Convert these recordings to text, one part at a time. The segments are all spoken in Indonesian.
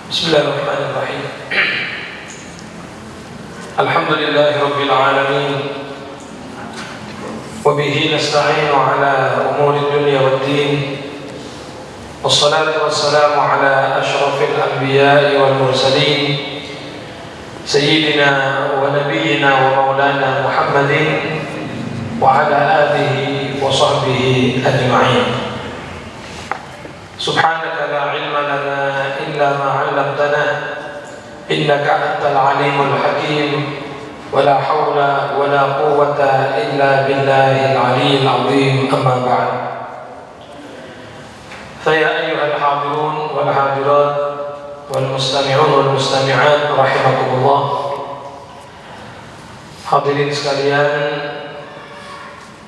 Bismillahirrahmanirrahim. Alhamdulillahi alamin. Wa bihi nasta'inu ala umuri dunya waddin. Wassalatu wassalamu ala asyrafil anbiya'i wal mursalin Sayyidina wa nabiyyina wa maulana Muhammadin wa ala alihi wa sahbihi ajma'in. Subhanaka la ilma lana illa ma 'allamtana innaka antal alimul hakim wa la hawla wa la quwwata illa billahil aliyyil azim. Amma ba'd. Fa ya ayyuhal hadirun wal hadirat wal mustami'un wal mustami'at rahimakumullah. Hadirin sekalian,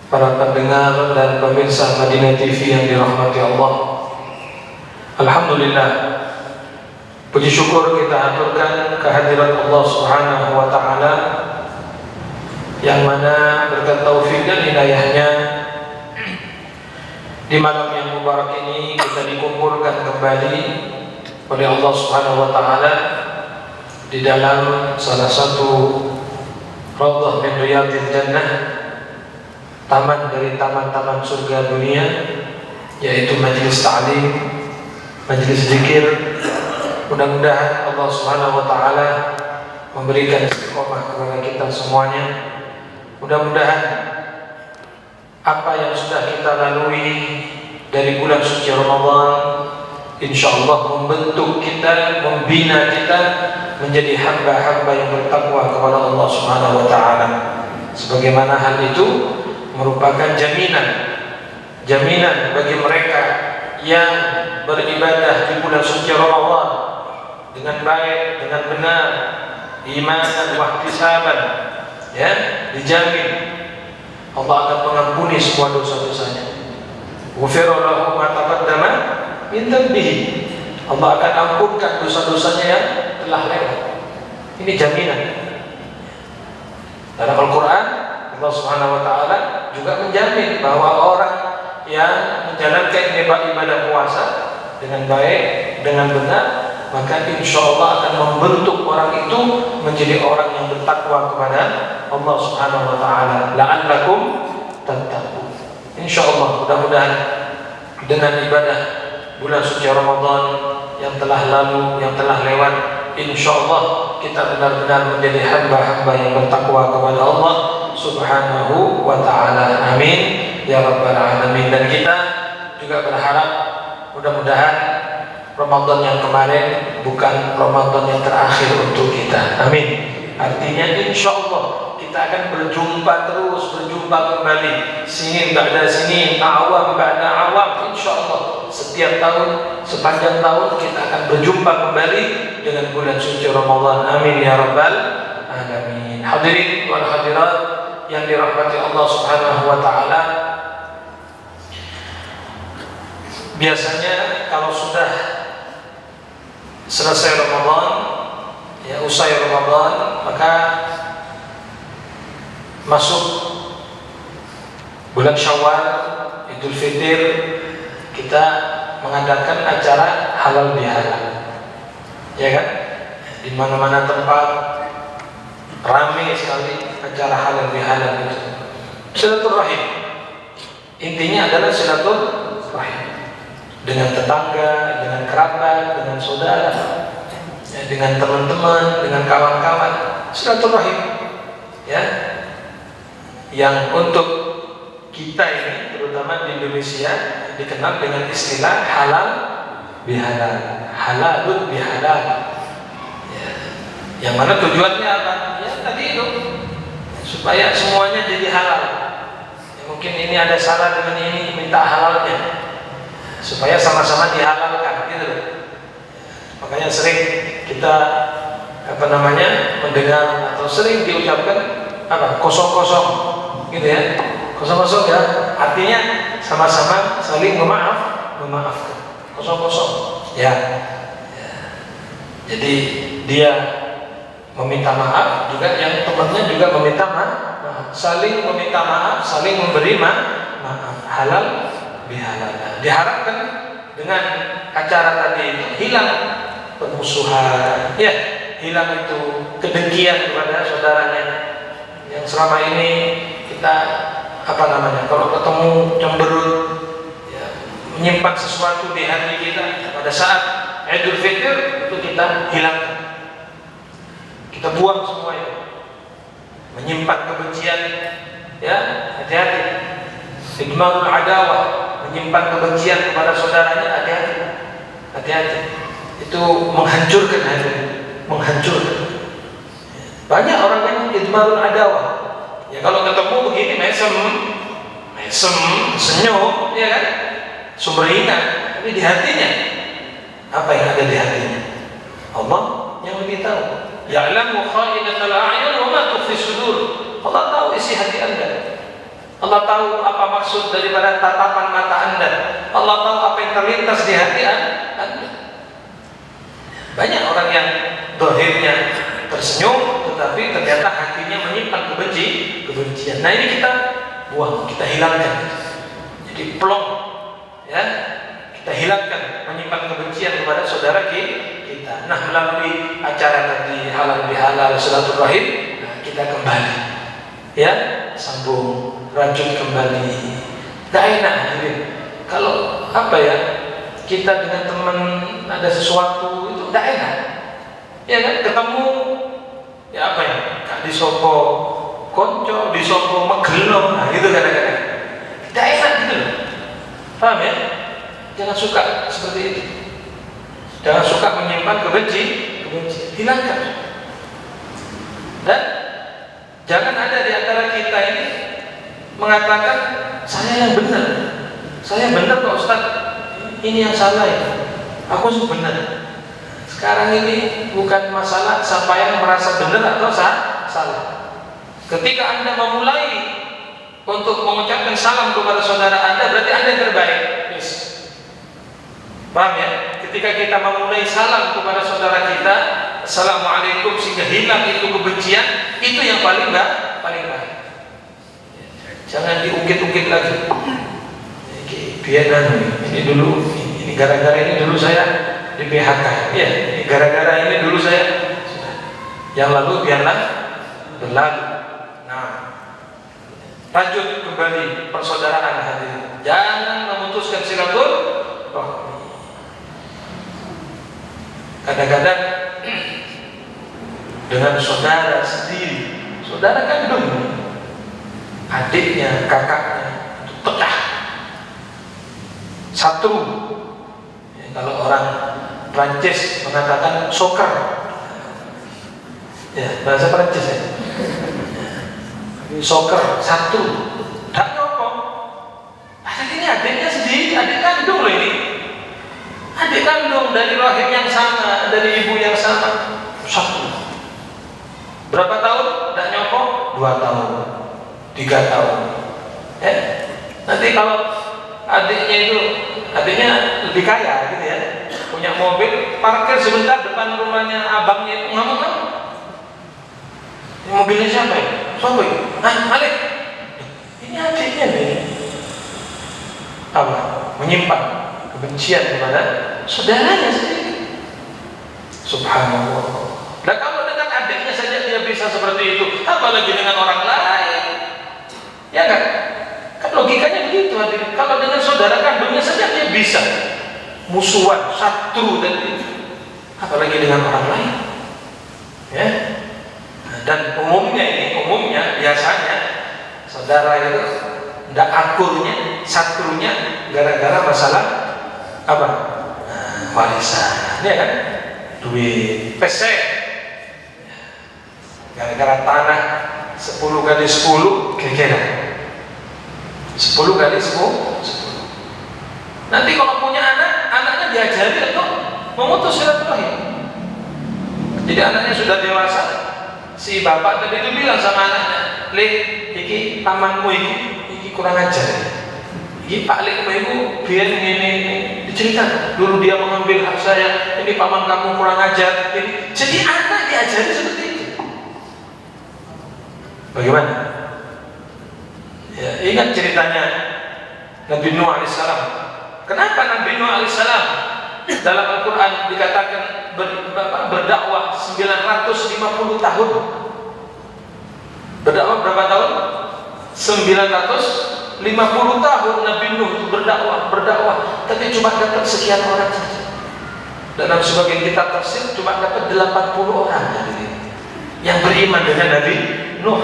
para pendengar dan pemirsa Madinah TV yang dirahmati Allah, alhamdulillah, puji syukur kita aturkan kehadirat Allah Subhanahu wa Ta'ala, yang mana berkat taufik dan hidayahnya di malam yang mubarak ini kita dikumpulkan kembali oleh Allah Subhanahu wa Ta'ala di dalam salah satu raudhah min riyadil jannah, taman dari taman-taman surga dunia, yaitu majelis ta'lim, majelis zikir. Mudah-mudahan Allah Subhanahu wa Ta'ala memberikan istiqomah kepada kita semuanya. Mudah-mudahan apa yang sudah kita lalui dari bulan suci Ramadan, insyaallah membentuk kita, membina kita menjadi hamba-hamba yang bertakwa kepada Allah Subhanahu wa Ta'ala. Sebagaimana hal itu merupakan jaminan bagi mereka yang beribadah di bulan suci Ramadan dengan baik, dengan benar, iman dan wahtisaban, ya, dijamin Allah akan mengampuni semua dosa-dosanya. Ghufira lahu ma taqaddama min dhanbihi. Allah akan ampunkan dosa-dosanya yang telah lewat. Ini jaminan. Dalam Al-Quran Allah Subhanahu wa Ta'ala juga menjamin bahwa orang yang menjalankan ibadah puasa dengan baik, dengan benar, maka insya Allah akan membentuk orang itu menjadi orang yang bertakwa kepada Allah Subhanahu wa Ta'ala. La'allakum tattaqun. Insya Allah, mudah-mudahan dengan ibadah bulan suci Ramadan yang telah lalu, yang telah lewat, insya Allah kita benar-benar menjadi hamba-hamba yang bertakwa kepada Allah Subhanahu wa Ta'ala. Amin ya rabbal alamin. Dan kita juga berharap mudah-mudahan Ramadan yang kemarin bukan Ramadan yang terakhir untuk kita. Amin. Artinya insya Allah kita akan berjumpa terus, berjumpa kembali, sinin ba'da sinin, awam ba'da awam. Insya Allah setiap tahun, sepanjang tahun kita akan berjumpa kembali dengan bulan suci Ramadan. Amin ya rabbal alamin. Hadirin wal hadirat yang dirahmati Allah Subhanahu wa Ta'ala, biasanya kalau sudah selesai Ramadan, ya, usai Ramadan, maka masuk bulan Syawal, Idul Fitri, kita mengadakan acara halal bihalal, ya kan? Di mana-mana tempat ramai sekali acara halal bihalal itu. Silaturahim, intinya adalah silaturahim dengan tetangga, dengan kerabat, dengan saudara, ya, dengan teman-teman, dengan kawan-kawan. Silaturahim, ya, yang untuk kita ini terutama di Indonesia dikenal dengan istilah halal bihalal, halalun bihalal, ya, yang mana tujuannya apa? Ya tadi itu, supaya semuanya jadi halal. Ya, mungkin ini ada salah dengan ini, minta halalnya supaya sama-sama dihalalkan, gitu. Makanya sering kita mendengar atau sering diucapkan kosong-kosong, gitu ya, kosong-kosong, ya, artinya sama-sama saling memaafkan, kosong-kosong, ya. Jadi dia meminta maaf, juga yang temannya juga meminta maaf, saling meminta maaf, saling memberi maaf, halal bihalal. Diharapkan dengan acara tadi itu hilang permusuhan, ya, hilang itu kedengkian kepada saudaranya yang selama ini kita kalau ketemu cemberut, ya, menyimpan sesuatu di hati kita. Pada saat Idul Fitr itu kita hilangkan, kita buang semua itu. Menyimpan kebencian, ya, hati-hati. Idmarul adawah, menyimpan kebencian kepada saudaranya, hati-hati. Itu menghancurkan hati, menghancurkan. Banyak orang yang idmarul adawah. Ya kalau ketemu begini mesem, senyum, ya kan, sumringah, tapi di hatinya apa yang ada di hatinya? Allah yang lebih tahu. Ya'lamu kha'inatal a'yun wa ma tukhfi sudur. Allah tahu isi hati Anda. Allah tahu apa maksud daripada tatapan mata Anda. Allah tahu apa yang terlintas di hati Anda. Banyak orang yang zahirnya tersenyum, tetapi ternyata hatinya menyimpan kebencian. Nah ini kita buang, kita hilangkan. Jadi plong, ya, kita hilangkan menyimpan kebencian kepada saudara kita. Nah melalui acara tadi halal bihalal silaturahim, nah, kita kembali, ya, sambung, rajut kembali. Gak enak, gitu. Kalau kita dengan teman ada sesuatu itu gak enak. Ya kan, ketemu ya kak disopo konco, disopo megelo, nah gitu kadang-kadang tidak enak gitu loh, paham ya? Jangan suka seperti itu, jangan suka menyimpan kebencian, hilangkan. Dan jangan ada di antara kita ini mengatakan saya yang benar kok Ustaz, ini yang salah ya, aku sih benar. Sekarang ini bukan masalah siapa yang merasa benar atau salah. Ketika Anda memulai untuk mengucapkan salam kepada saudara Anda, berarti Anda yang terbaik. Yes. Paham ya? Ketika kita memulai salam kepada saudara kita, Assalamualaikum, sehingga hilang itu kebencian, itu yang paling baik. Jangan diungkit-ungkit lagi. Ini dulu, ini gara-gara ini dulu saya di PHK, ya, gara-gara ini dulu saya yang lalu biarlah berlalu. Nah, lanjut kembali persaudaraan hadirin. Jangan memutuskan silaturahmi. Kadang-kadang dengan saudara sendiri, saudara kandung, adiknya, kakaknya, itu pecah, satu. Ya, kalau orang Prancis mengatakan soccer, ya bahasa Prancis ya, soccer satu, tak nyopong. Ini adiknya sendiri, adik kandung loh ini, adik kandung dari rahim yang sama, dari ibu yang sama, satu. Berapa tahun? Tak nyopong? 2 tahun, 3 tahun. Nanti kalau adiknya lebih kaya gitu ya, punya mobil, parkir sebentar depan rumahnya abangnya itu, ngamuk-ngamuk. Ini mobilnya siapa ya? Siapa ya? Malik. Ini adiknya nih. Menyimpan kebencian kepada saudaranya sendiri. Subhanallah. Nah kalau dengan adiknya saja dia bisa seperti itu, apalagi dengan orang lain? Ya kan? Kan logikanya begitu hadirin. Kalau dengan saudara kandungnya saja dia bisa musuhan, satu apalagi dengan orang lain, ya. Dan umumnya biasanya saudara itu tidak akurnya, satunya gara-gara masalah warisan, ya kan, duit, pesek, gara-gara tanah 10 kali 10 kira-kira 10 kali 10. Nanti kalau punya anaknya diajari untuk memutus silaturahim. Jadi anaknya sudah dewasa, si bapak tadi itu bilang sama anaknya, "Lek, iki pamanmu iki kurang ajar. Iki Pak Lek ibu biar ini diceritakan. Dulu dia mengambil hak saya, ini paman kamu kurang ajar." Jadi anak diajari seperti itu. Bagaimana? Ya, ingat ceritanya Nabi Nuh alaihissalam. Kenapa Nabi Nuh alaihissalam dalam Al-Quran dikatakan berdakwah 950 tahun. Berdakwah berapa tahun? 950 tahun Nabi Nuh berdakwah, tapi cuma dapat sekian orang saja. Dalam sebagian kitab tafsir cuma dapat 80 orang yang beriman dengan Nabi Nuh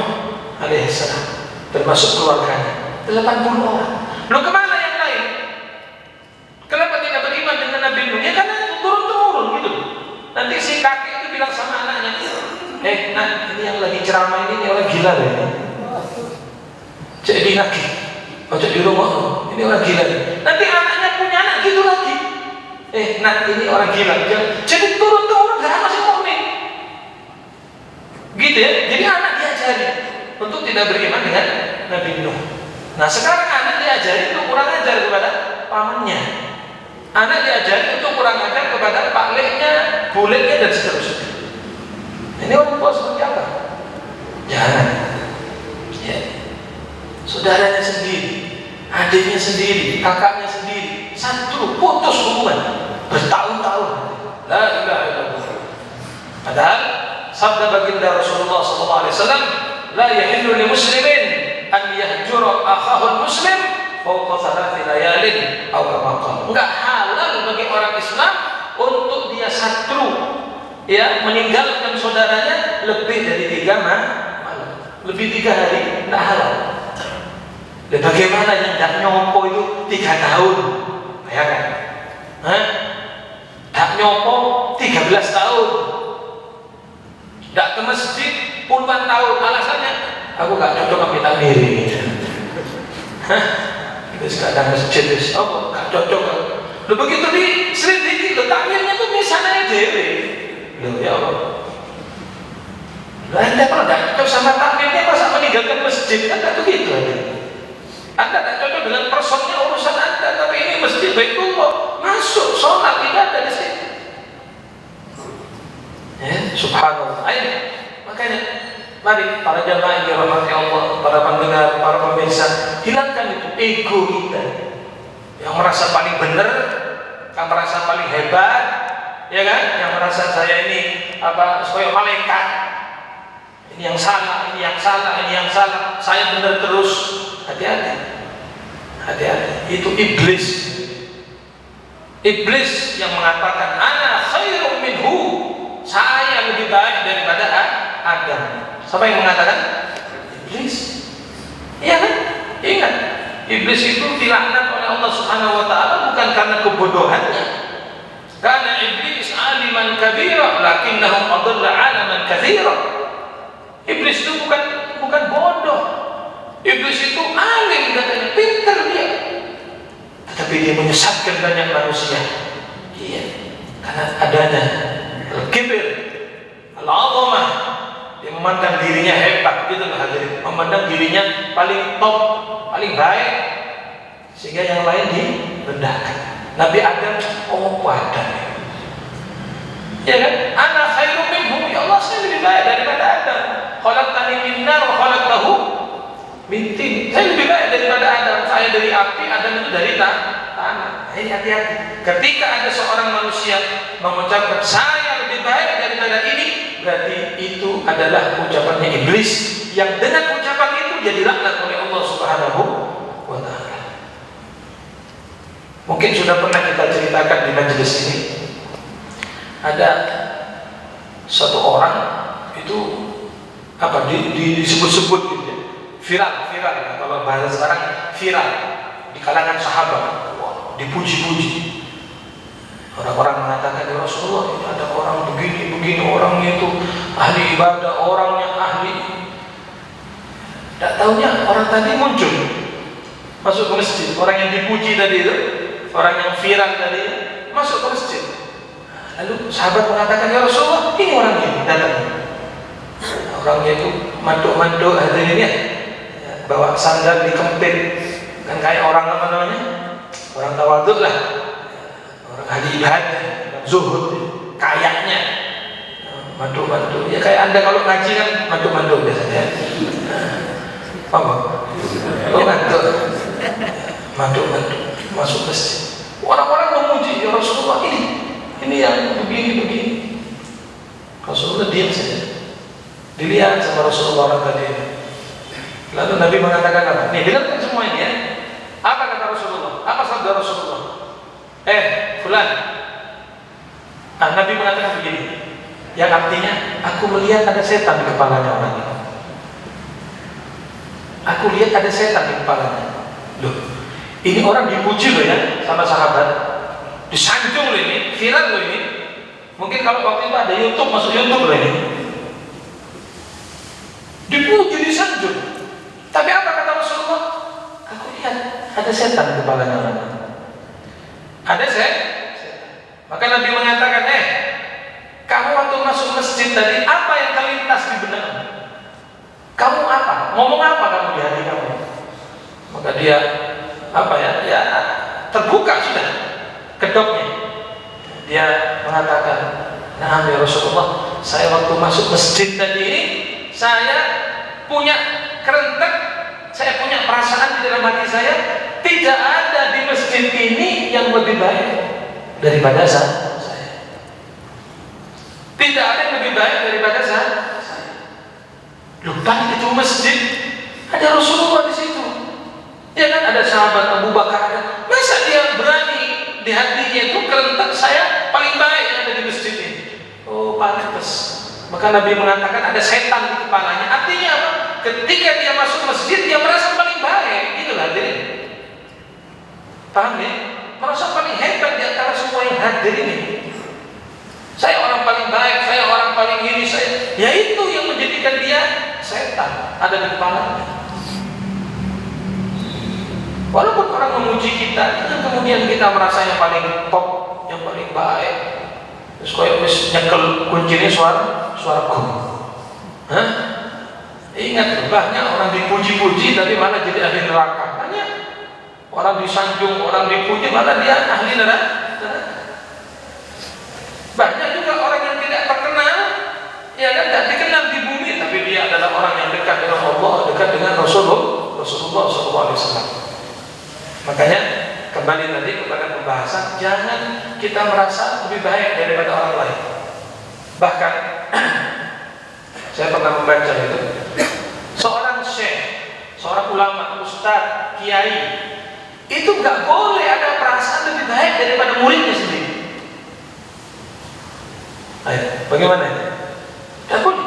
alaihissalam, termasuk keluarganya. 80 orang. Loh, kemana yang lain? Kenapa tidak beriman dengan Nabi Nuh? Ya karena turun-turun gitu. Nanti si kakek itu bilang sama anaknya, nah ini yang lagi ceramah ini orang gila deh. Jadi lagi, di rumah ini orang gila. Nanti anaknya punya anak gitu lagi. Nah ini orang gila. Jadi turun-turun gak masih mukmin. Gitu ya. Jadi anak diajari untuk tidak beriman dengan Nabi Nuh. Nah sekarang anak diajari untuk kurang ajar kepada pamannya. Anak diajari untuk kurang ajar kepada pakleknya, buletnya dan seterusnya. Ini orang tua seperti apa? Jangan. Ya. Saudaranya sendiri, adiknya sendiri, kakaknya sendiri, satu putus hubungan bertahun-tahun. La ilaha illallah. Padahal sabda baginda Rasulullah SAW, la yahillu li muslimin an yahjura akhahu muslim fawqa thalathi layalin atau kama qala. Enggak halal bagi orang Islam untuk dia satru, ya, meninggalkan saudaranya lebih dari 3 malam, lebih 3 hari, enggak halal. Dan bagaimana yang tidak nyopo itu 3 tahun? Bayangkan. Tak nyopo 13 tahun. Tidak ke masjid puluhan tahun. Alasannya, aku gak cocok sama kita diri. Itu sekarang masjid, oh gak cocok. Loh begitu diselidiki, loh takmirnya tuh misalnya dewe. Loh ya Allah. Loh anda kalau gak cocok sama takmirnya, masa meninggalkan masjid? Kan gak begitu aja. Anda tak cocok dengan personnya urusan Anda, tapi ini masjid Baitullah, masuk sholat ibadah di situ. Ya, subhanallah. Ayo, makanya mari para jamaah yang dirahmati Allah, para pendengar, para pemirsa, hilangkan itu ego kita yang merasa paling benar, yang merasa paling hebat, ya kan? Yang merasa saya ini sebagai malaikat. Ini yang salah, ini yang salah, ini yang salah. Saya benar terus. Hati-hati, hati-hati. Itu iblis. Iblis yang mengatakan ana khairum minhu, saya lebih baik daripada Adam. Siapa yang mengatakan? Iblis. Iya kan? Ingat, iblis itu dilaknat oleh Allah Subhanahu wa taala bukan karena kebodohannya. Karena iblis aliman kabira lakinnahu adalla alaman katsira. Iblis itu bukan bodoh. Iblis itu alim katanya, pintar dia, tetapi dia menyesatkan banyak manusia. Iya, karena adanya al-kibir, al-azamah. Dia memandang dirinya hebat, gitu loh hadirin. Memandang dirinya paling top, paling baik, sehingga yang lain direndahkan. Nabi Adam, oh Adam, ya kan? Ana khairum minhu, ya Allah saya lebih baik daripada Adam. Khalaqtani min nar wa khalaqtahu min tin. Saya lebih baik daripada Adam. Saya dari api, Adam itu dari tanah. Hati-hati. Ketika ada seorang manusia mengucapkan saya lebih baik daripada ini, berarti itu adalah ucapannya iblis, yang dengan ucapan itu dia dilaknat oleh Allah Subhanahu wa taala. Mungkin sudah pernah kita ceritakan di majelis ini. Ada satu orang itu disebut-sebut gitu ya. Viral kalau bahasa sekarang viral di kalangan sahabat. Wah, dipuji-puji. Orang-orang mengatakan, ya Rasulullah, ini ada orang begini, orangnya itu ahli ibadah, orangnya ahli. Tak tahunya orang tadi muncul masuk ke masjid. Orang yang dipuji tadi itu, orang yang viral tadi masuk ke masjid. Lalu sahabat mengatakan, ya Rasulullah, ini orang ini datang. Orangnya itu mantuk-mantuk hadirinnya, bawa sandal dikempit, kan kayak orang apa namanya, orang tawaduk lah, orang ahli ibadah, zuhud, kayaknya mantuk-mantuk. Ya kayak anda kalau ngaji kan mantuk-mantuk biasanya. Apa? Oh mantuk-mantuk masuk masjid. Orang-orang memuji, ya Rasulullah, ini yang begini. Rasulullah diam saja. Dilihat sama Rasulullah orang tadi. Lalu Nabi mengatakan apa? Nih, dengarkan semua ini ya. Apa kata Rasulullah? Apa sabda Rasulullah? Fulan. Nabi mengatakan begini, yang artinya aku melihat ada setan di kepalanya orang ini. Aku lihat ada setan di kepalanya. Loh, ini orang dipuji loh ya sama sahabat, disanjung loh ini, viral loh ini. Mungkin kalau waktu itu ada YouTube, masuk YouTube loh ini. Dipuji, disanjung. Tapi apa kata Rasulullah? Aku lihat ada setan di kepalanya orang ini. Ada setan. Maka Nabi mengatakan, kamu waktu masuk masjid tadi, apa yang terlintas di benakmu? Kamu apa? Ngomong apa kamu di hati kamu? Maka dia ya terbuka sudah kedoknya. Dia mengatakan, nah ya Rasulullah, saya waktu masuk masjid tadi ini, saya punya kerentek, saya punya perasaan di dalam hati saya, tidak ada di masjid ini yang lebih baik daripada saya. Tidak ada yang lebih baik daripada saya. Lupa itu masjid, ada Rasulullah di situ. Ya kan, ada sahabat Abu Bakar ada. Masa dia berani di hatinya itu kerentak saya paling baik yang ada di masjid ini? Oh, pantas. Maka Nabi mengatakan ada setan di kepalanya. Artinya apa? Ketika dia masuk masjid dia merasa paling baik. Itulah hadirin. Paham ya? Merasa paling hebat di antara semua yang hadir ini. Saya orang paling baik, saya orang paling ini, saya. Ya itu yang menjadikan dia setan ada di kepalanya. Walaupun orang memuji kita, dan kemudian kita merasa yang paling top, yang paling baik. Terus kayak nyekel kuncinya suara kum. Ingat, banyak orang dipuji-puji tapi malah jadi ahli neraka. Banyak orang disanjung, orang dipuji malah dia ahli neraka. Banyak juga orang yang tidak terkenal, ya kan, tidak dikenal di bumi, tapi dia adalah orang yang dekat dengan Allah, dekat dengan Rasulullah SAW. Makanya kembali tadi kepada pembahasan, jangan kita merasa lebih baik daripada orang lain. Bahkan saya pernah membaca itu, seorang syekh, seorang ulama, ustadz, kiai, itu nggak boleh ada perasaan lebih baik daripada muridnya sendiri. Ayo, bagaimana? Tidak boleh.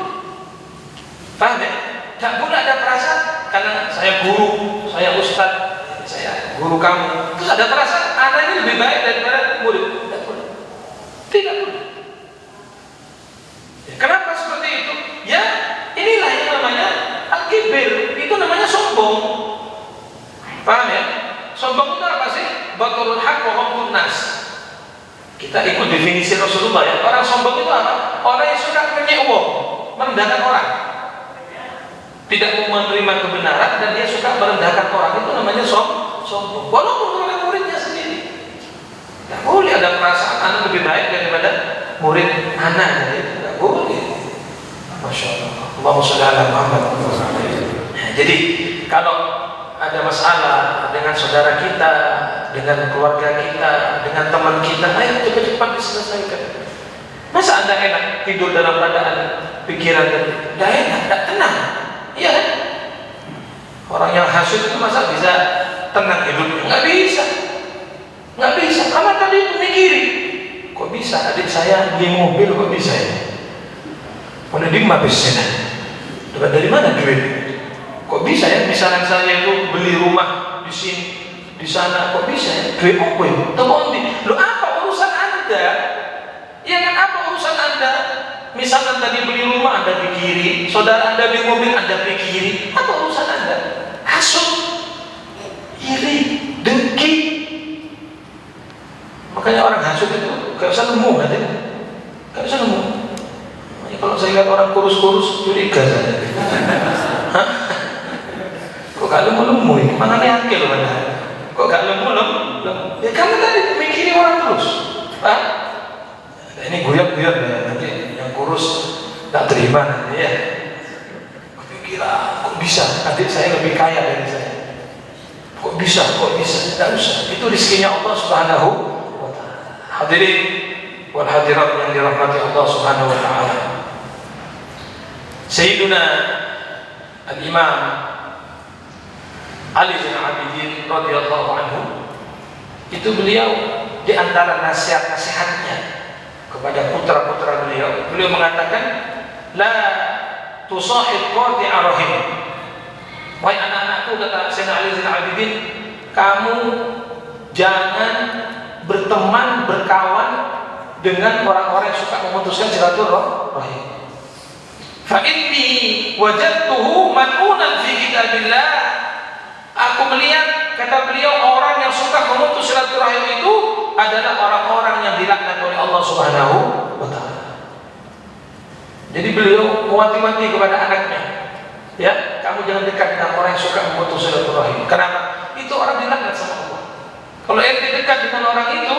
Paham ya? Tidak boleh ada perasaan karena saya guru, saya ustaz, saya guru kamu. Terus ada perasaan anak ini lebih baik daripada murid. Tidak boleh. Tidak boleh. Ya, kenapa seperti itu? Ya, inilah yang namanya al-kibir. Itu namanya sombong. Paham ya? Sombong itu apa sih? Baturul haq wa ghamtun nas. Kita ikut definisi Rasulullah ya. Orang sombong itu apa? Orang yang suka menyewong, merendahkan orang, tidak mau menerima kebenaran dan dia suka merendahkan orang. Itu namanya sombong. Walaupun oleh muridnya sendiri. Tidak boleh ada perasaan anak lebih baik daripada murid anak. Tidak boleh. Masya Allah. Allahumma sholli ala Muhammad. Jadi kalau ada masalah dengan saudara kita, dengan keluarga kita, dengan teman kita, ayo cepat-cepat diselesaikan. Masa Anda enak tidur dalam keadaan pikiran tidak enak, tidak tenang? Iya kan? Orang yang hasud itu masa bisa tenang hidupnya? Nggak bisa. Nggak bisa. Karena tadi itu mikiri. Kok bisa adik saya beli mobil, kok bisa ya? Mana di mabesnya? Dapat dari mana duit? Kok bisa ya? Misalnya saya itu beli rumah di sini, di sana, kok bisa ya? Duit apa ya? Temondi. Lo apa urusan Anda? Ya kan, apa urusan Anda? Misalnya tadi beli rumah Anda pikiri, saudara Anda beli mobil Anda pikiri, apa urusan Anda? Hasud, iri, dengki. Makanya orang hasud itu gak usah nemu, gak usah nemu. Kalau saya lihat orang kurus-kurus curiga saya. Hah? Kok gak lemu-lemu ya? Mana yakin loh Anda? Kok gak lemu-lemu? Ya karena tadi mikirin orang terus. Pak, ini guyap-guyap ya, nanti yang kurus tak terima nanti ya. Kepikiran, kok bisa? Adik saya lebih kaya dari saya. Kok bisa? Kok bisa? Tidak usah. Itu rezekinya Allah Subhanahu wa Ta'ala. Hadirin wal hadirat yang dirahmati Allah Subhanahu wa taala. Sayyiduna Al-Imam Ali bin Abidin radhiyallahu anhu, itu beliau di antara nasihat-nasihatnya kepada putra-putra beliau mengatakan, la tusahib qati'a rahim. Wahai anak-anakku, kata Sayyidina Ali bin Abidin, kamu jangan berteman, berkawan dengan orang-orang yang suka memutuskan silaturahim. Fa inni wajadtuhu mal'unan fi kitabillah. Aku melihat, kata beliau, orang yang suka memutus silaturahim itu adalah orang-orang yang dilaknat oleh Allah Subhanahu wa taala. Jadi beliau mewanti-wanti kepada anaknya, ya, kamu jangan dekat dengan orang yang suka memutus silaturahim. Kenapa? Itu orang dilaknat sama Allah. Kalau ente dekat dengan orang itu,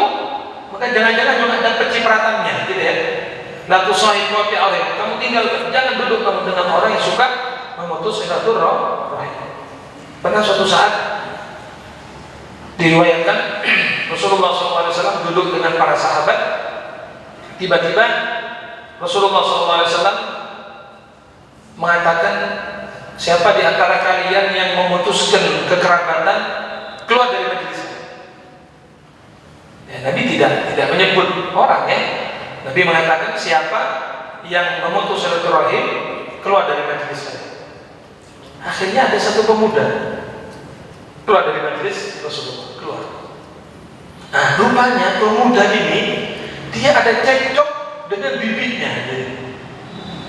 maka jangan-jangan juga ada pencipratannya, gitu ya. La tusahib qati'ah. Kamu tinggal, jangan duduk kamu dengan orang yang suka memutus silaturahim. Pernah suatu saat diriwayatkan Rasulullah SAW duduk dengan para sahabat. Tiba-tiba Rasulullah SAW mengatakan, siapa di antara kalian yang memutuskan kekerabatan keluar dari majelis. Ya, Nabi tidak menyebut orang, ya. Nabi mengatakan siapa yang memutus silaturahim keluar dari majelis. Akhirnya ada satu pemuda keluar dari majelis Rasulullah, keluar. Nah, rupanya pemuda ini dia ada cekcok dengan bibitnya.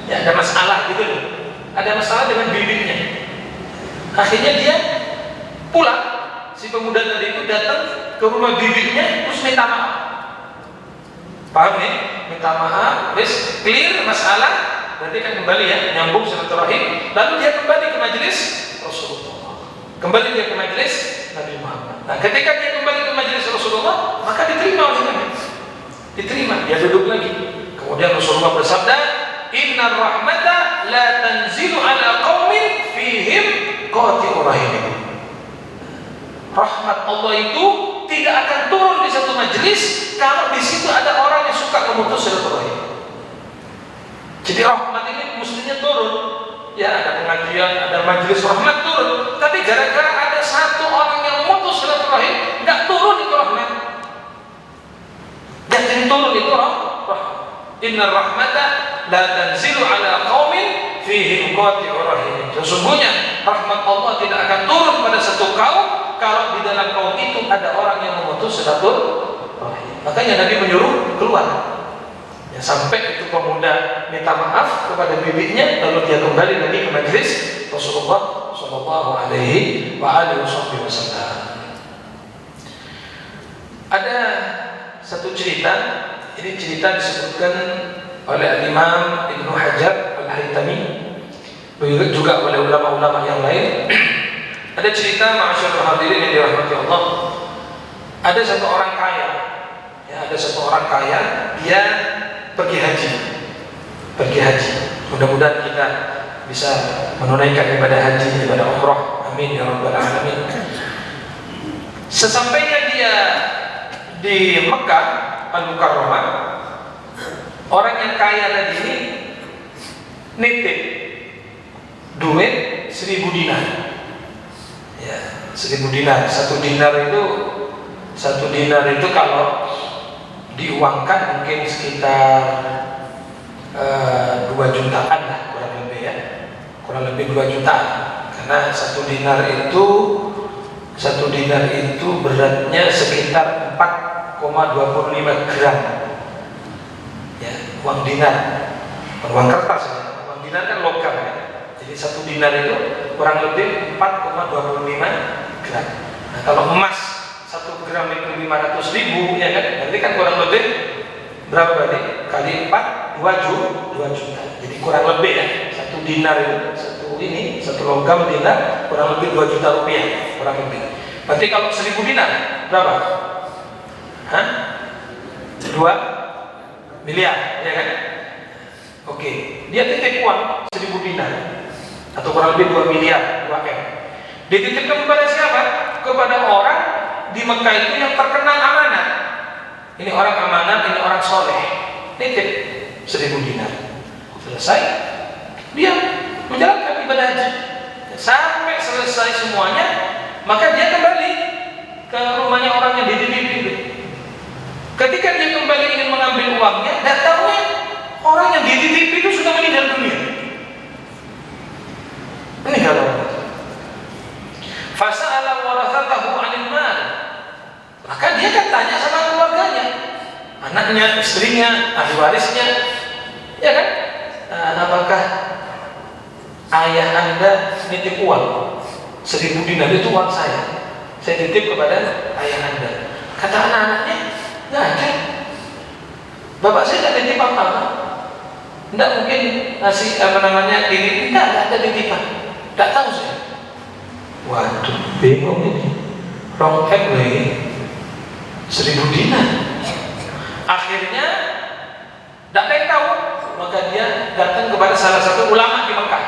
Ya, ada masalah gitu loh. Ada masalah dengan bibitnya. Akhirnya dia pulang. Si pemuda tadi itu datang ke rumah bibitnya terus minta maaf. Paham nih? Minta maaf, wis clear masalah. Berarti kan kembali, ya, nyambung silaturahim. Lalu dia kembali ke majelis Rasulullah. Kembali dia ke majelis Nabi Muhammad. Nah, ketika dia kembali ke majelis Rasulullah, maka diterima oleh Nabi. Diterima, dia duduk lagi. Kemudian Rasulullah bersabda, "Inna rahmata la tanzilu ala qaumin fihim qati'ur rahim." Rahmat Allah itu tidak akan turun di satu majelis kalau di situ ada orang yang suka memutus silaturahim. Jadi rahmat ini mestinya turun. Ya, ada pengajian, ada majelis rahmat turun. Tapi gara-gara ada satu orang yang memutus silaturahim, nggak turun itu rahmat. Yang jadi turun itu rahmat. Inna rahmata la tanzilu ala qaumin fihim qati'ur rahim. Sesungguhnya rahmat Allah tidak akan turun pada satu kaum kalau di dalam kaum itu ada orang yang memutus silaturahim. Makanya Nabi menyuruh keluar. Ya, sampai itu pemuda minta maaf kepada bibitnya, lalu dia kembali lagi ke majelis Rasulullah Shallallahu Alaihi Wasallam. Ada satu cerita, ini cerita disebutkan oleh Imam Ibnu Hajar Al-Haytami, juga oleh ulama-ulama yang lain. Ada cerita, ma'asyiral hadirin yang dirahmati Allah. Ada satu orang kaya, ya, ada satu orang kaya, dia pergi haji. Mudah-mudahan kita bisa menunaikan ibadah haji, ibadah umrah. Amin ya rabbal alamin. Sesampainya dia di Mekah Al-Mukarramah, orang yang kaya tadi ini nitip duit 1000 dinar. Ya, 1000 dinar. Satu dinar itu kalau diuangkan mungkin sekitar 2 jutaan lah, kurang lebih, ya, kurang lebih 2 jutaan. Karena satu dinar itu beratnya sekitar 4,25 gram, ya, uang dinar, uang kertas, ya. Uang dinar kan logam, ya. Jadi satu dinar itu kurang lebih 4,25 gram. Nah, kalau emas 1 gram itu 500.000, ya kan? Berarti kan kurang lebih berapa berarti? Kali 4, 2 juta. Jadi kurang lebih, ya, satu dinar itu, satu logam dinar kurang lebih 2 juta rupiah, kurang lebih. Berarti kalau 1000 dinar berapa? 2 miliar, ya kan? Oke, dia titip uang 1000 dinar atau kurang lebih 2 miliar, 2 M. Dititipkan kepada siapa? Kepada orang di Mekah itu yang terkenal amanat, ini orang amanah, ini orang soleh, nitip 1.000 dinar. Selesai, dia menjalankan ibadah haji sampai selesai semuanya, maka dia kembali ke rumahnya orang yang dititip itu. Ketika dia kembali ingin mengambil uangnya, dan tahunya orang yang dititip itu sudah meninggal dunia. Meninggal dunia. Fasa'ala warathatahu 'anil mal. Maka dia kan tanya sama keluarganya, anaknya, istrinya, ahli warisnya, ya kan? Apakah ayah Anda nitip uang 1.000 dinar itu uang saya titip kepada ayah Anda? Kata anak-anaknya, nggak ada. Bapak saya nggak nitip apa-apa. Nggak mungkin ngasih ini, nggak ada titipan. Nggak tahu saya. Waduh, bingung ini. Wrong lagi 1.000 dinar. Akhirnya tidak ada yang tahu, maka dia datang kepada salah satu ulama di Mekah.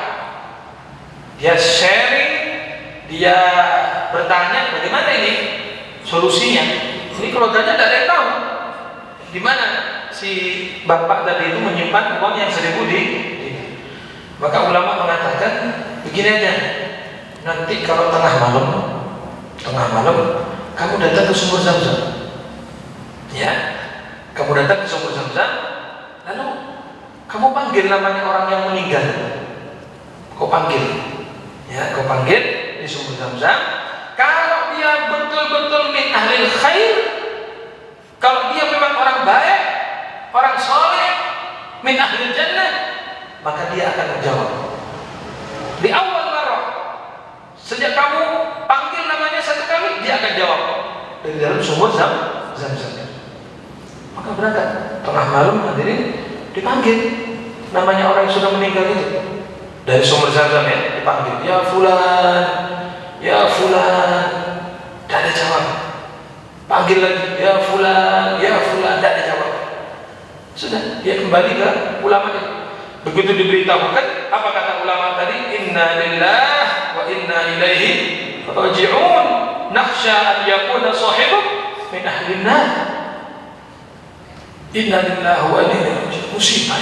Dia sharing, dia bertanya bagaimana ini solusinya. Ini keluarganya tidak ada yang tahu di mana si bapak tadi itu menyimpan uang yang 1.000 di. Maka ulama mengatakan begini aja, nanti kalau tengah malam kamu datang ke sumur Zam-Zam, ya, kamu datang ke sumur Zam-Zam, lalu kamu panggil namanya orang yang meninggal, kau panggil di sumur Zam-Zam. Kalau dia betul-betul min ahlil khair, kalau dia memang orang baik, orang soleh, min ahlil jannah, maka dia akan menjawab di awal marah. Sejak kamu panggil namanya satu kali, dia akan jawab dari dalam sumur Zam-Zam. Maka berangkat tengah malam, hadirin, dipanggil namanya orang yang sudah meninggal itu dari sumur Zam-Zam, ya, dipanggil, ya fulan, tidak ada jawab. Panggil lagi, ya fulan, tidak ada jawab. Sudah, dia kembali ke ulama itu. Begitu diberitahukan, apa kata ulama tadi? Inna lillahi wa inna ilaihi raji'un. Nakhsha an yakuna sahibuk min ahlin nar. Inna lillahi wa inna ilaihi raji'un. Musibah.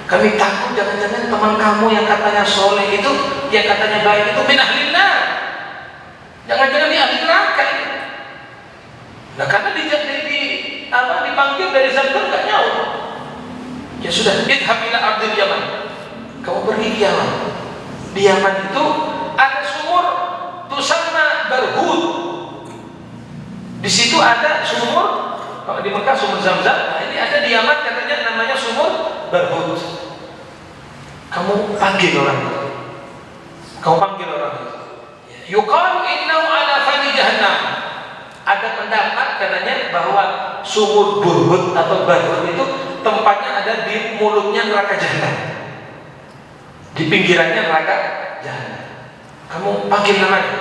Kami takut jangan-jangan teman kamu yang katanya soleh itu, yang katanya baik itu min ahlin nar. Jangan-jangan di ahli neraka itu. Nah, karena dipanggil dari Zam-Zam nggak nyawa. Ya sudah, idhab ila ardil Yaman. Kamu pergi ke Yaman. Di Yaman itu ada sumur tusamma Barhud. Di situ ada sumur, kalau di Mekah sumur Zam-Zam, nah ini ada di Yaman katanya namanya sumur Barhud. Kamu panggil orang itu. Yuqalu innahu ala fani jahannam. Ada pendapat katanya bahwa sumur Barhud atau Barhud itu tempatnya ada di mulutnya neraka jahanam, di pinggirannya neraka jahanam. Kamu panggil namanya,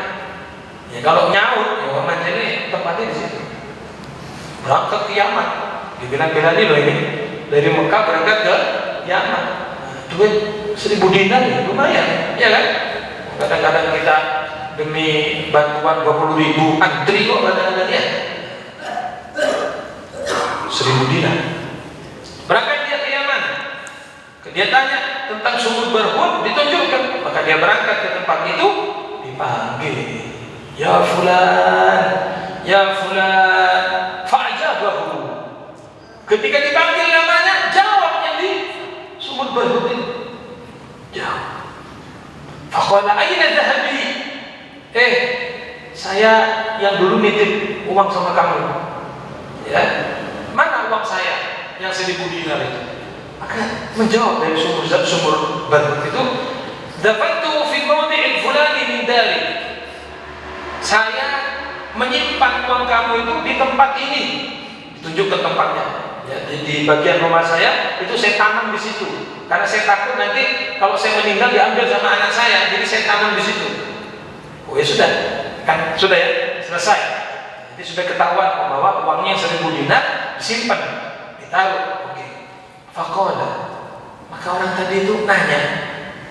ya kalau nyaut, ya namanya ini tempatnya di situ. Berangkat ke Yaman, dibilang-bilang loh ini dari Mekah berangkat ke Yaman, duit 1.000 dinar ya lumayan, ya kan? Kadang-kadang kita demi bantuan 20.000 antri kok kadang-kadang, ya 1.000 dinar. Berangkat dia ke Yaman, dia tanya tentang sumur Barhud, ditunjukkan, maka dia berangkat ke tempat itu, dipanggil, ya fulan, fa'ajabahu. Ketika dipanggil namanya, jawab yang di sumur Barhud itu, jawab. Faqala aina dhahabi? Saya yang dulu nitip uang sama kamu, ya, mana uang saya yang 1.000 dinar itu? Maka menjawab dari sumur Barhud itu, dafantu fi mawdi'il fulani min dari. Saya menyimpan uang kamu itu di tempat ini, ditunjuk ke tempatnya, ya, di bagian rumah saya itu saya tanam di situ, karena saya takut nanti kalau saya meninggal diambil sama anak saya, jadi saya tanam di situ. Oh ya sudah, kan sudah ya, selesai. Jadi sudah ketahuan bahwa uangnya 1.000 dinar disimpan, ditaruh. Oke. Faqala, maka orang tadi itu nanya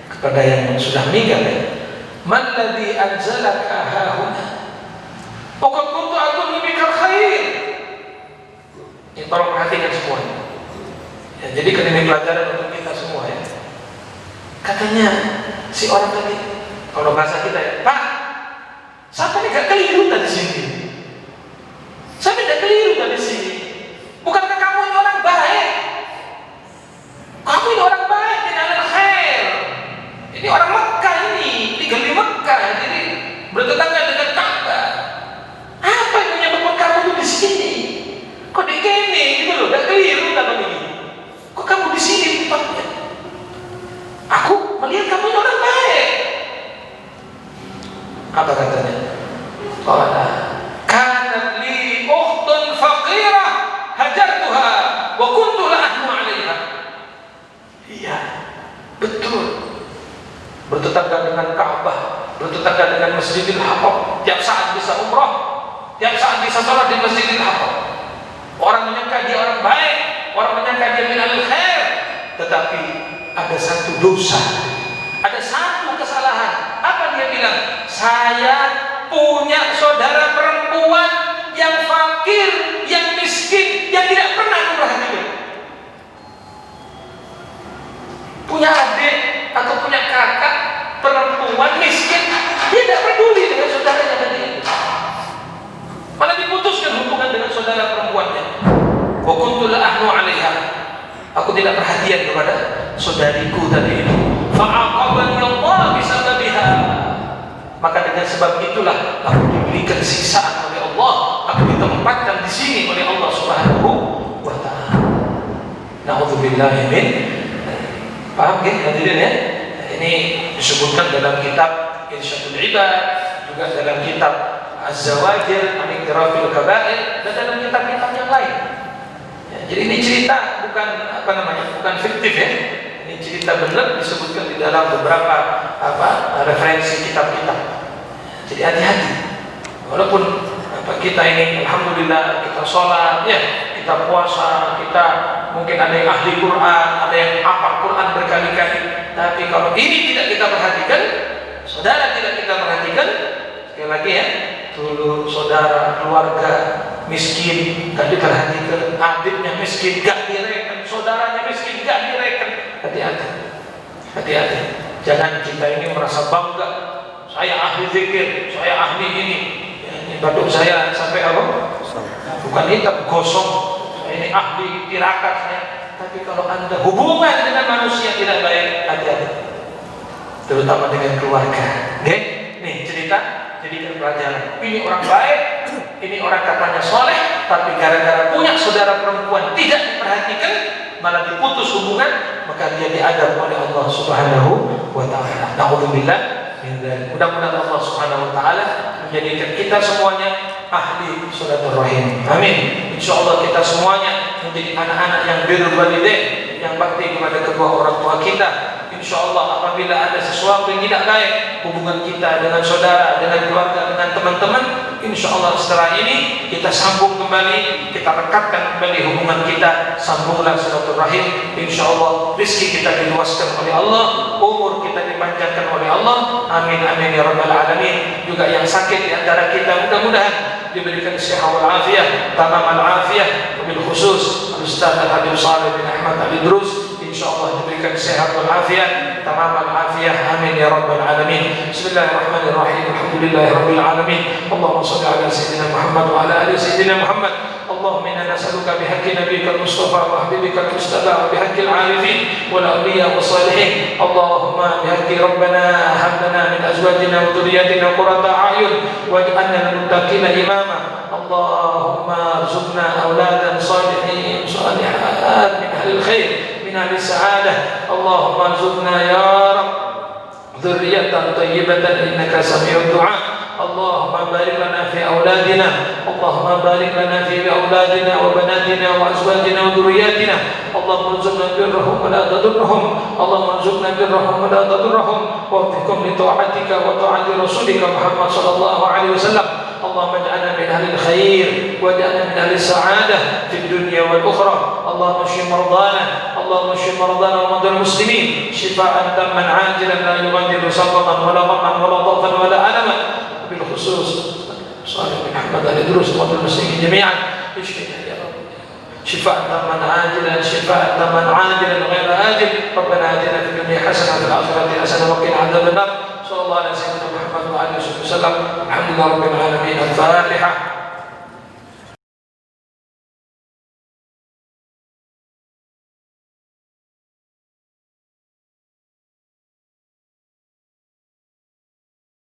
kepada yang sudah meninggal, ya, man ladzi anzalaka hahuna? Pokok kuntu aku lebih khair. Ini tolong perhatikan semuanya. Ya, jadi kan ini pelajaran untuk kita semua ya. Katanya si orang tadi, kalau bahasa kita ya, Pak, sampai gak keliru tadi sini. Sampai gak keliru tadi sini. Bukankah kamu ini orang baik? Kamu ini orang baik, ini alal khair. Ini orang Mekah ini, tinggal di Mekah, jadi bertetangga dengan Ka'bah. Apa yang menyebabkan kamu tuh di sini? Kok di kene gitu loh, gak keliru tak begini. Kok kamu di sini tempatnya? Aku melihat kamu ini orang baik. Apa katanya? Qala kanat li ukhtun faqirah hajartuha wa kuntu la ahnu 'alaiha. Iya, betul. Bertetangga dengan Ka'bah, bertetangga dengan Masjidil Haram, tiap saat bisa umrah, tiap saat bisa sholat di Masjidil Haram. Orang menyangka dia orang baik, orang menyangka dia minal khair, tetapi ada satu dosa, ada satu kesalahan. Apa dia bilang? Saya punya saudara perempuan yang fakir, yang miskin, yang tidak pernah memperhatikan. Punya adik atau punya kakak perempuan miskin, dia tidak peduli dengan saudaranya tadi. Malah diputuskan hubungan dengan saudara perempuannya. Wa kuntu la ahnu 'alaiha. Aku tidak perhatian kepada saudariku tadi itu. Fa'aqabani Allah bisababiha. Maka dengan sebab itulah aku diberikan siksaan oleh Allah. Aku ditempatkan di sini oleh Allah Subhanahu wa taala. Na'udzubillahi min. Paham kan hadirin ya? Ini disebutkan dalam kitab Irsyadul Ibad, juga dalam kitab Az-Zawajir an Iqtirafil Kaba'ir, dan dalam kitab-kitab yang lain. Ya, jadi ini cerita bukan bukan fiktif ya. Ini cerita benar disebutkan di dalam beberapa referensi kitab-kitab. Jadi hati-hati. Walaupun kita ini alhamdulillah kita sholat ya, kita puasa, kita mungkin ada yang ahli Quran, ada yang hafal Quran berkali-kali, tapi kalau ini tidak kita perhatikan, saudara tidak kita perhatikan, sekali lagi ya, dulu saudara keluarga miskin gak diperhatikan, adiknya miskin gak direken, saudaranya miskin gak direken. Hati-hati, hati-hati. Jangan kita ini merasa bangga, saya ahli zikir, saya ahli ini. Ini batuk saya sampai apa? Bukan hitam, gosong. Saya ini ahli tirakat saya. Tapi kalau anda hubungan dengan manusia tidak baik, hati-hati. Terutama dengan keluarga. Oke? Nih cerita, jadikan pelajaran. Ini orang baik, ini orang katanya soleh, tapi gara-gara punya saudara perempuan tidak diperhatikan, malah diputus hubungan, maka dia diadab oleh Allah Subhanahu wa taala. Na'udzubillah. Mudah-mudahan Allah Subhanahu wa taala menjadikan kita semuanya ahli silaturahim. Amin. Insyaallah kita semuanya menjadi anak-anak yang birrul walidain, yang bakti kepada kedua orang tua kita. Insyaallah apabila ada sesuatu yang tidak baik hubungan kita dengan saudara, dengan keluarga, dengan teman-teman, insyaallah setelah ini kita sambung kembali, kita rekatkan kembali hubungan kita, sambunglah silaturahim. Insyaallah rezeki kita diluaskan oleh Allah, umur kita dipanjangkan oleh Allah. Amin amin ya rabbal alamin. Juga yang sakit di antara kita mudah-mudahan diberikan sehat wal afiyah, tamam al afiyah, wabil khusus Ustaz Habib Shalih bin Ahmad Al-Idrus, insyaallah diberikan sehat wal afiyah, tamam al afiyah. Amin ya rabbal alamin. Bismillahirrahmanirrahim. Alhamdulillahirabbil alamin. Allahumma shalli ala sayyidina Muhammad wa ala ali sayyidina Muhammad. اللهم إنا نسألك بحق نبيك المصطفى وحبيبك المجتبى وبحق العارفين والأولياء والصالحين، اللهم بحق ربنا هب لنا من أزواجنا وذرياتنا قرة أعين واجعلنا للمتقين إماما. اللهم ارزقنا أولادا صالحين صالحات من أهل الخير من أهل السعادة. اللهم ارزقنا يا رب ذرية طيبة إنك سميع الدعاء. اللهم بارك لنا في أولادنا، اللهم بارك لنا في أولادنا وبناتنا وأزواجنا وذرياتنا. اللهم ارزقنا برهم ولا تضرهم، اللهم ارزقنا برهم ولا تضرهم، ووفقهم لطاعتك وطاعة رسولك محمد صلى الله عليه وسلم. اللهم اجعلنا من أهل الخير واجعلنا من أهل السعادة في الدنيا والأخرى. اللهم اشف مرضانا، اللهم اشف مرضانا ومرضى المسلمين شفاء تاما عاجلا لا يغادر سقما ولا غما ولا ضعفا ولا ألما. بالخصوص صالح بن أحمد الإدريس ومرضى المسلمين جميعا اشفنا يا رب. شفاء تاما عاجلا شفاء تاما عاجلا غير آجل. ربنا آتنا في الدنيا حسنة وفي الآخرة حسنة وقنا عذاب النار. صلى الله على سيدنا محمد وعلى آله وصحبه وسلم. الحمد لله رب العالمين. الفاتحة.